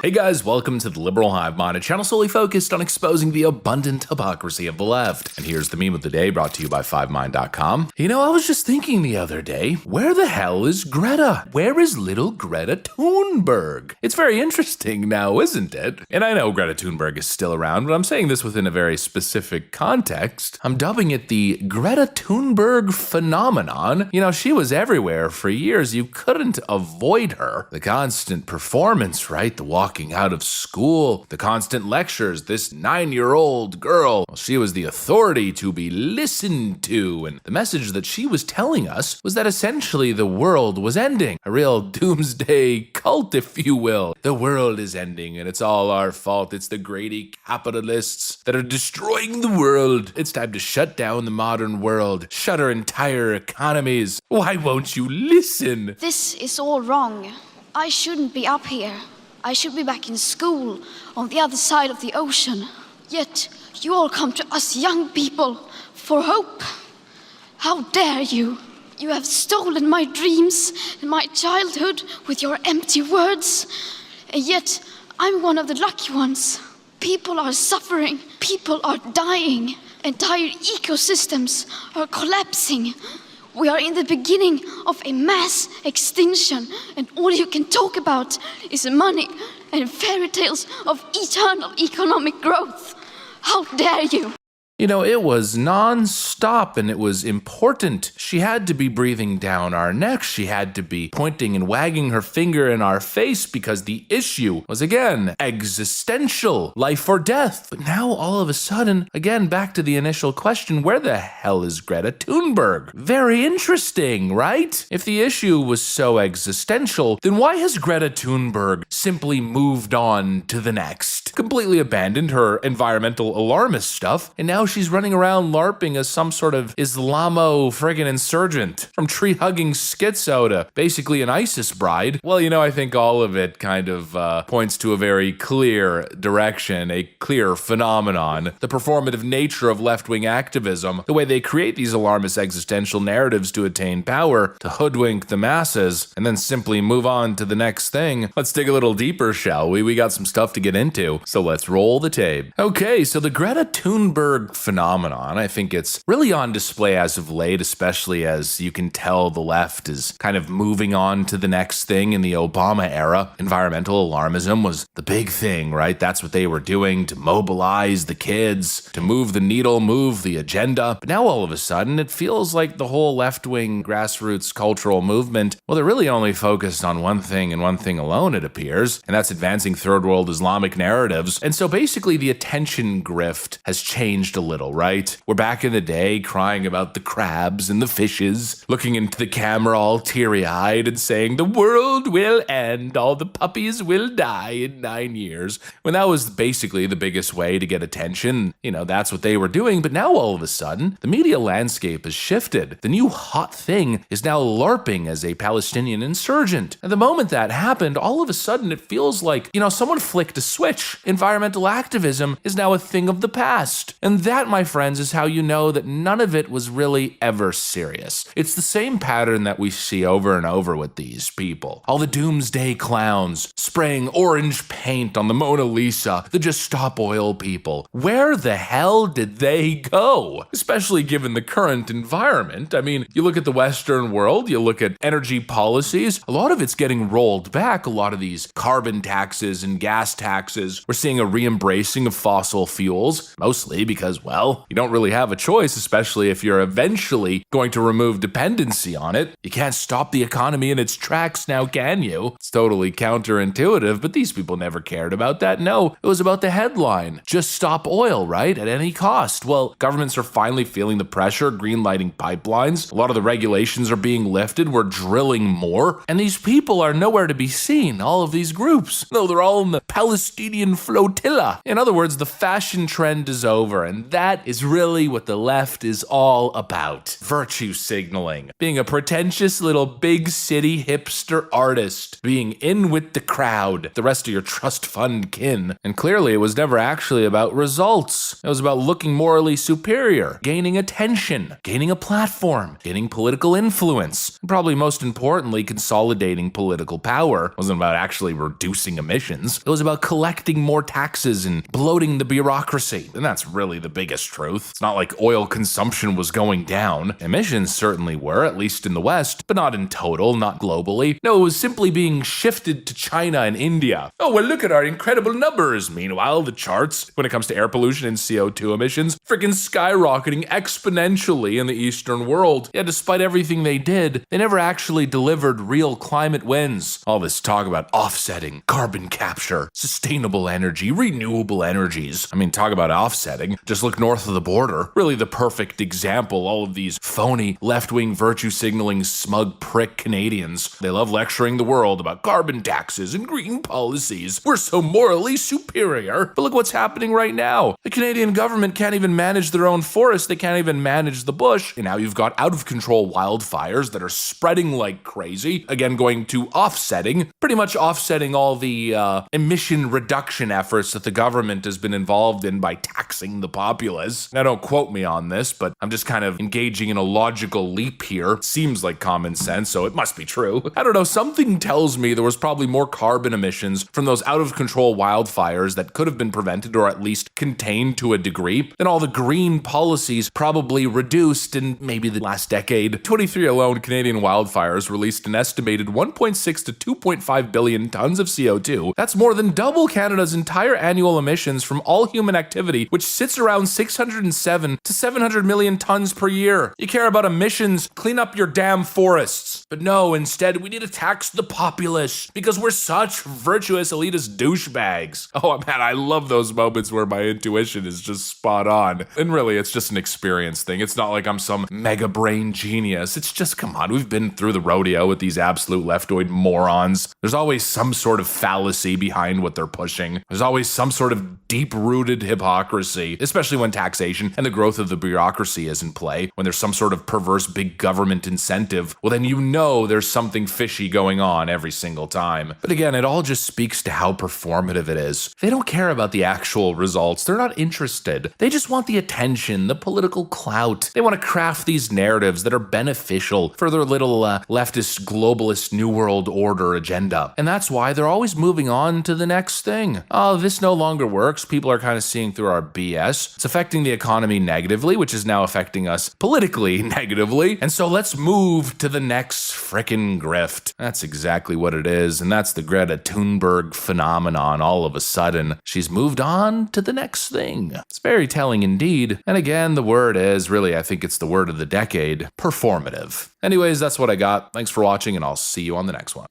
Hey guys, welcome to the Liberal Hive Mind, a channel solely focused on exposing the abundant hypocrisy of the left. And here's the meme of the day brought to you by 5mind.com. You know, I was just thinking the other day, where the hell is Greta? Where is little Greta Thunberg? It's very interesting now, isn't it? And I know Greta Thunberg is still around, but I'm saying this within a very specific context. I'm dubbing it the Greta Thunberg phenomenon. You know, she was everywhere for years. You couldn't avoid her. The constant performance, right? The walking out of school, the constant lectures, this 9-year-old girl, well, she was the authority to be listened to, and the message that she was telling us was that essentially the world was ending. A real doomsday cult, if you will. The world is ending, and it's all our fault. It's the greedy capitalists that are destroying the world. It's time to shut down the modern world, shut our entire economies. Why won't you listen? This is all wrong. I shouldn't be up here. I should be back in school on the other side of the ocean. Yet you all come to us young people for hope. How dare you? You have stolen my dreams and my childhood with your empty words. And yet I'm one of the lucky ones. People are suffering. People are dying. Entire ecosystems are collapsing. We are in the beginning of a mass extinction, and all you can talk about is money and fairy tales of eternal economic growth. How dare you? You know, it was non-stop and it was important. She had to be breathing down our necks. She had to be pointing and wagging her finger in our face because the issue was, again, existential, life or death. But now, all of a sudden, again, back to the initial question, where the hell is Greta Thunberg? Very interesting, right? If the issue was so existential, then why has Greta Thunberg simply moved on to the next? Completely abandoned her environmental alarmist stuff, and now she's running around LARPing as some sort of Islamo-friggin' insurgent. From tree-hugging schizo to basically an ISIS bride. Well, you know, I think all of it kind of points to a very clear direction, a clear phenomenon. The performative nature of left-wing activism, the way they create these alarmist existential narratives to attain power, to hoodwink the masses, and then simply move on to the next thing. Let's dig a little deeper, shall we? We got some stuff to get into, so let's roll the tape. Okay, so the Greta Thunberg phenomenon, I think it's really on display as of late, especially as you can tell the left is kind of moving on to the next thing. In the Obama era, environmental alarmism was the big thing, right? That's what they were doing to mobilize the kids, to move the needle, move the agenda. But now all of a sudden, it feels like the whole left-wing grassroots cultural movement, well, they're really only focused on one thing and one thing alone, it appears, and that's advancing third world Islamic narratives. And so basically the attention grift has changed a little, right? We're back in the day crying about the crabs and the fishes, looking into the camera all teary-eyed and saying, the world will end, all the puppies will die in 9 years. When that was basically the biggest way to get attention, you know, that's what they were doing. But now all of a sudden, the media landscape has shifted. The new hot thing is now LARPing as a Palestinian insurgent. And the moment that happened, all of a sudden it feels like, you know, someone flicked a switch. Environmental activism is now a thing of the past. And that, my friends, is how you know that none of it was really ever serious. It's the same pattern that we see over and over with these people. All the doomsday clowns spraying orange paint on the Mona Lisa, the Just Stop Oil people. Where the hell did they go? Especially given the current environment. I mean, you look at the Western world, you look at energy policies, a lot of it's getting rolled back. A lot of these carbon taxes and gas taxes, we're seeing a re-embracing of fossil fuels, mostly because, well, you don't really have a choice, especially if you're eventually going to remove dependency on it. You can't stop the economy in its tracks now, can you? It's totally counterintuitive, but these people never cared about that. No, it was about the headline. Just stop oil, right? At any cost. Well, governments are finally feeling the pressure, green-lighting pipelines. A lot of the regulations are being lifted. We're drilling more. And these people are nowhere to be seen, all of these groups. No, they're all in the Palestinian flotilla. In other words, the fashion trend is over, and that is really what the left is all about. Virtue signaling. Being a pretentious little big city hipster artist. Being in with the crowd. The rest of your trust fund kin. And clearly it was never actually about results. It was about looking morally superior. Gaining attention. Gaining a platform. Gaining political influence. And probably most importantly, consolidating political power. It wasn't about actually reducing emissions. It was about collecting more taxes and bloating the bureaucracy. And that's really the biggest truth. It's not like oil consumption was going down. Emissions certainly were, at least in the West, but not in total, not globally. No, it was simply being shifted to China and India. Oh, well, look at our incredible numbers. Meanwhile, the charts, when it comes to air pollution and CO2 emissions, freaking skyrocketing exponentially in the Eastern world. Yeah, despite everything they did, they never actually delivered real climate wins. All this talk about offsetting, carbon capture, sustainable energy, renewable energies. I mean, talk about offsetting. Just look north of the border. Really the perfect example. All of these phony, left-wing, virtue-signaling, smug prick Canadians. They love lecturing the world about carbon taxes and green policies. We're so morally superior. But look what's happening right now. The Canadian government can't even manage their own forest. They can't even manage the bush. And now you've got out-of-control wildfires that are spreading like crazy. Again, going to offsetting, pretty much offsetting all the emission reduction efforts that the government has been involved in by taxing the populace. Now, don't quote me on this, but I'm just kind of engaging in a logical leap here. Seems like common sense, so it must be true. I don't know, something tells me there was probably more carbon emissions from those out-of-control wildfires that could have been prevented or at least contained to a degree than all the green policies probably reduced in maybe the last decade. 23 alone, Canadian wildfires released an estimated 1.6 to 2.5 billion tons of CO2. That's more than double Canada's entire annual emissions from all human activity, which sits around 607 to 700 million tons per year. You care about emissions? Clean up your damn forests. But no, instead we need to tax the populace because we're such virtuous elitist douchebags. Oh man, I love those moments where my intuition is just spot on. And really, it's just an experience thing. It's not like I'm some mega brain genius. It's just, come on, we've been through the rodeo with these absolute leftoid morons. There's always some sort of fallacy behind what they're pushing. There's always some sort of deep-rooted hypocrisy, especially when taxation and the growth of the bureaucracy is in play. When there's some sort of perverse big government incentive, well then you know there's something fishy going on every single time. But again, it all just speaks to how performative it is. They don't care about the actual results. They're not interested. They just want the attention, the political clout. They want to craft these narratives that are beneficial for their little leftist, globalist, new world order agenda. And that's why they're always moving on to the next thing. Oh, this no longer works. People are kind of seeing through our BS. It's affecting the economy negatively, which is now affecting us politically negatively. And so let's move to the next frickin' grift. That's exactly what it is. And that's the Greta Thunberg phenomenon. All of a sudden, she's moved on to the next thing. It's very telling indeed. And again, the word is really, I think it's the word of the decade, performative. Anyways, that's what I got. Thanks for watching, and I'll see you on the next one.